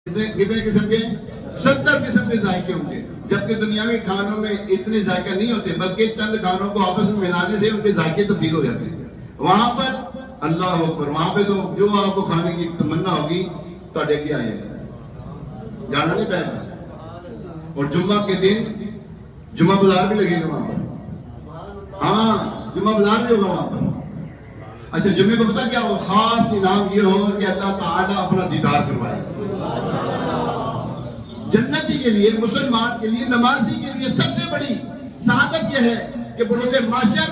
کتنے قسم کے 70 قسم کے ذائقے ہوں گے، جبکہ دنیاوی کھانوں میں اتنے ذائقہ نہیں ہوتے، بلکہ چند کھانوں کو آپس میں ملانے سے ان کے ذائقے تبدیل ہو جاتے ہیں۔ وہاں پر اللہ اکبر، وہاں پہ تو جو آپ کو کھانے کی تمنا ہوگی تو کیا آئے گا، جانا نہیں پائے گا۔ اور جمعہ کے دن جمعہ بازار بھی لگے گا وہاں پر، ہاں جمعہ بازار بھی ہوگا وہاں پر۔ اچھا جمعے کو پتا کیا ہو، خاص انعام یہ ہوگا کہ اللہ تعالیٰ اپنا دیدار کروائے گا۔ جنتی کے لیے، مسلمان کے لیے، نمازی کے لیے سب سے بڑی سعادت یہ ہے کہ بروز محشر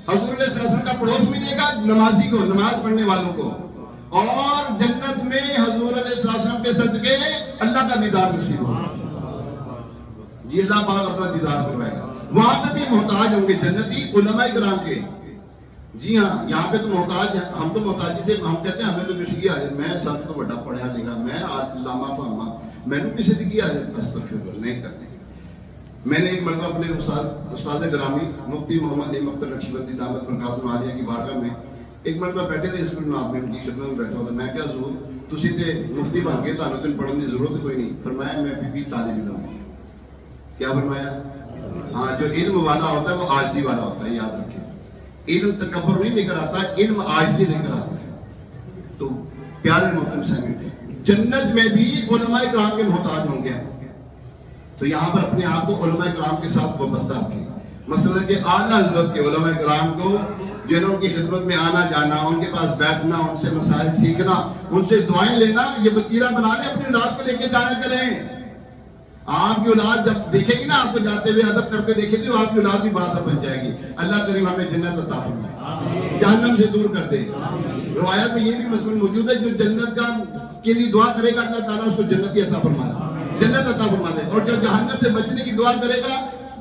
حضور صلی اللہ علیہ وسلم کا پڑوس ملے گا نمازی کو، نماز پڑھنے والوں کو، اور جنت میں حضور علیہ السلام کے صدقے اللہ کا دیدار نصیب ہوگا۔ جی اللہ پاک اپنا دیدار کروائے گا۔ وہاں پہ بھی محتاج ہوں گے جنتی علماء کرام کے۔ جی ہاں، یہاں پہ تو محتاج ہیں، ہم تو محتاجی سے ہم کہتے ہیں ہمیں تو کسی کی حاجت، میں سب تو بڑا پڑھا لکھا، میں علامہ فہما، میں نے کسی کی حاجت استغفر نہیں کرتے۔ میں نے ایک مرتبہ اپنے استاد گرامی مفتی محمد نعیم اختر نقشبندی دامت برکاتہ عالیہ کی بارگاہ میں ایک مرتبہ بیٹھے تھے، اس میں آپ نے ان کی خدمت میں بیٹھا ہوتا، میں کیا حضور تسی تے مفتی بن گئے، تانوں تے پڑھنے کی ضرورت کوئی نہیں۔ فرمایا میں بھی طالب علم ہوں۔ کیا فرمایا؟ ہاں، جو علم والا ہوتا ہے وہ عاجزی والا ہوتا ہے، یاد رکھیں۔ علم تکبر نہیں لے کر آتا ہے، علم عاجزی لے کر آتا ہے۔ تو پیارے محترم سامعین، جنت میں بھی علماء کرام کے محتاج ہوں گے، تو یہاں پر اپنے آپ کو علماء کرام کے ساتھ وابستہ رکھیں۔ مثلا کہ اعلیٰ حضرت کے علماء کرام کو جنہوں کی خدمت میں آنا جانا، ان کے پاس بیٹھنا، ان سے مسائل سیکھنا، ان سے دعائیں لینا، یہ وتیرہ بنا لیں، اپنی اولاد کو لے کے جایا کریں۔ آپ کی اولاد جب دیکھے گی نا آپ کو جاتے ہوئے ادب کرتے دیکھے گی، تو آپ کی اولاد بھی بات بن جائے گی۔ اللہ کریم ہمیں جنت عطا فرمائے، جہنم سے دور کر دے۔ روایت میں یہ بھی مضمون موجود ہے، جو جنت کا کے لیے دعا کرے گا اللہ تعالیٰ اس کو جنت عطا فرمائے، جنت عطا فرما دے، اور جو جہنم سے بچنے کی دعا کرے گا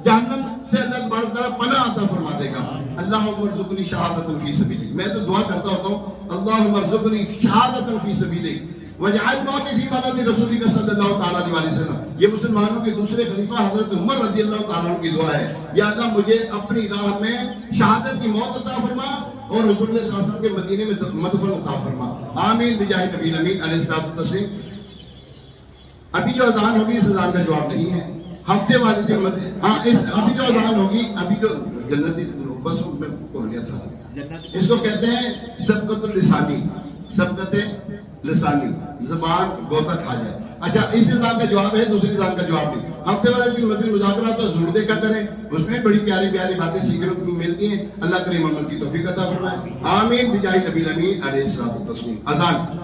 جہنم سے اللہ تبارک تعالیٰ پناہ عطا فرما دے گا۔ اللہم ارزقنی شہادۃ فی سبیلک، میں تو دعا کرتا ہوتا ہوں اللہم ارزقنی شہادۃ فی سبیلک وجعل موتی فی بلد رسولک صلی اللہ تعالیٰ علیہ وسلم۔ یہ مسلمانوں کے دوسرے خلیفہ حضرت عمر رضی اللہ تعالیٰ عنہ کی دعا ہے، یا اللہ مجھے اپنی راہ میں شہادت کی موت عطا فرما اور حضور صلی اللہ علیہ وسلم کے مدینے میں مدفن عطا فرما، آمین بجاہ نبی الامین علیہ الصلوۃ والتسلیم۔ ابھی جو اذان ہوگی اس اذان کا جواب نہیں ہے، ہفتے والی جو ہاں ابھی جو اذان ہوگی، ابھی جو جنتی بس میں بول گیا تھا، اس کو کہتے ہیں سبقت اللسانی، سبقت لسانی، زبان گوتا کھا جائے۔ اچھا اس اذان کا جواب ہے، دوسری اذان کا جواب نہیں۔ ہفتے والے دن مدنی مذاکرات تو ضرور دیکھا کریں، اس میں بڑی پیاری پیاری باتیں سیکھنے کو ملتی ہیں۔ اللہ کریم عمل کی توفیق عطا فرمائے، آمین بجاہ نبی الامین علیہ الصلوۃ والتسلیم۔ اذان